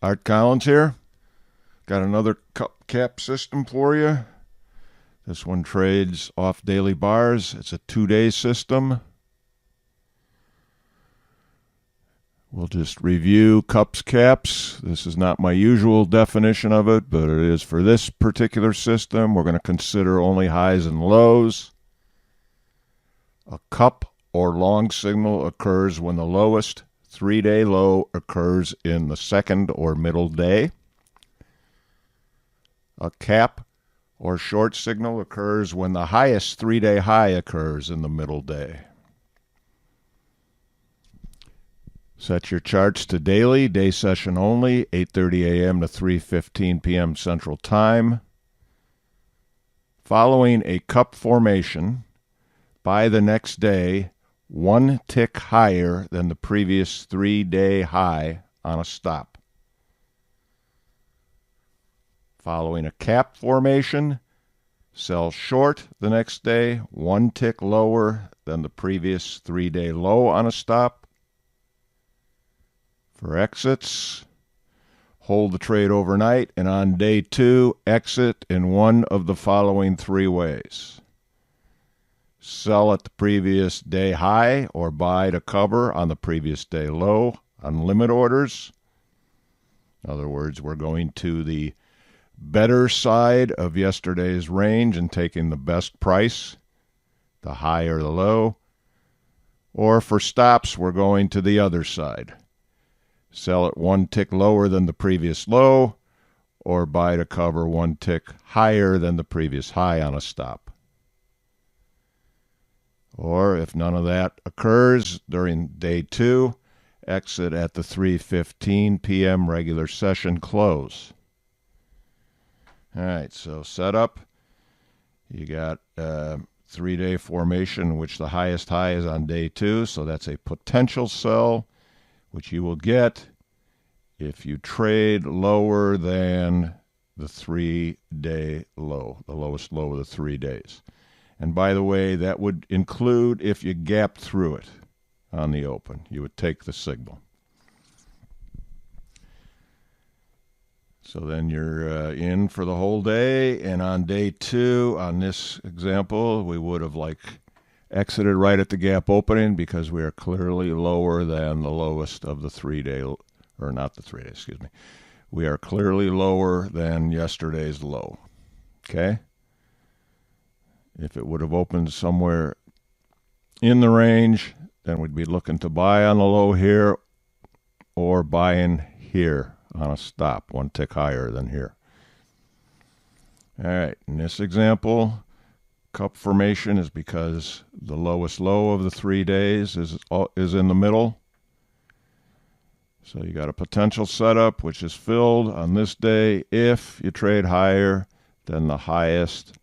Art Collins here. Got another cup cap system for you. This one trades off daily bars. It's a 2-day system. We'll just review cups caps. This is not my usual definition of it, but it is for this particular system. We're going to consider only highs and lows. A cup or long signal occurs when the lowest 3-day low occurs in the second or middle day. A cap or short signal occurs when the highest 3-day high occurs in the middle day. Set your charts to daily, day session only, 8:30 a.m. to 3:15 p.m. Central Time. Following a cup formation, by the next day, one tick higher than the previous 3-day high on a stop. Following a cap formation, sell short the next day, one tick lower than the previous 3-day low on a stop. For exits, hold the trade overnight, and on day 2, exit in one of the following 3 ways. Sell at the previous day high or buy to cover on the previous day low on limit orders. In other words, we're going to the better side of yesterday's range and taking the best price, the high or the low. Or for stops, we're going to the other side. Sell it one tick lower than the previous low, or buy to cover one tick higher than the previous high on a stop. Or if none of that occurs during day 2, exit at the 3:15 p.m. regular session close. All right, so setup. You got 3-day formation, which the highest high is on day 2, so that's a potential sell, which you will get if you trade lower than the 3-day low, the lowest low of the 3 days. And by the way, that would include if you gapped through it on the open. You would take the signal. So then you're in for the whole day, and on day 2, on this example, we would have exited right at the gap opening because we are clearly lower than the lowest of the 3-day, or not the 3-day, excuse me. We are clearly lower than yesterday's low. Okay? If it would have opened somewhere in the range, then we'd be looking to buy on the low here or buying here on a stop, one tick higher than here. All right, in this example, cup formation is because the lowest low of the 3 days is in the middle. So you got a potential setup which is filled on this day if you trade higher than the highest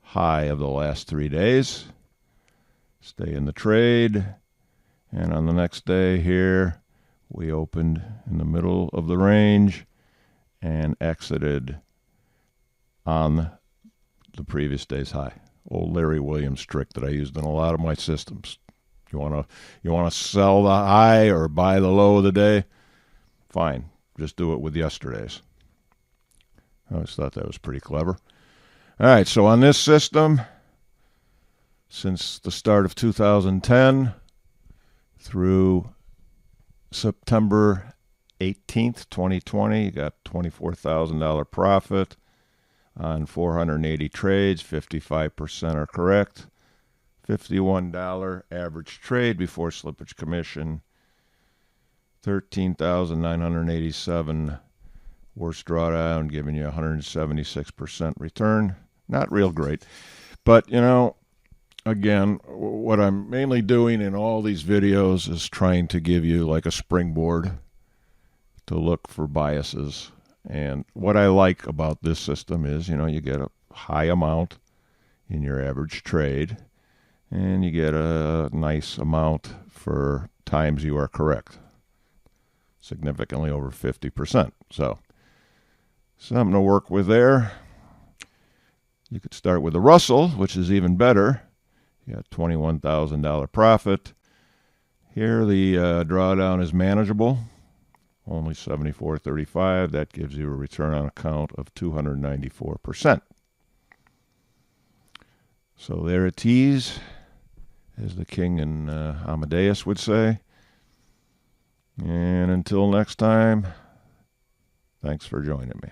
high of the last 3 days. Stay in the trade. And on the next day here, we opened in the middle of the range and exited on the previous day's high. Old Larry Williams trick that I used in a lot of my systems. You want to sell the high or buy the low of the day? Fine. Just do it with yesterday's. I always thought that was pretty clever. All right, so on this system, since the start of 2010 through September 18th, 2020, you got $24,000 profit on 480 trades. 55% are correct. $51 average trade before slippage commission. 13,987 worst drawdown, giving you 176% return. Not real great. But, again, what I'm mainly doing in all these videos is trying to give you like a springboard to look for biases. And what I like about this system is, you get a high amount in your average trade, and you get a nice amount for times you are correct, significantly over 50%. So, something to work with there. You could start with the Russell, which is even better. You got $21,000 profit. Here the drawdown is manageable. only 74.35. That gives you a return on account of 294%. So there it is, as the king in Amadeus would say. And until next time, thanks for joining me.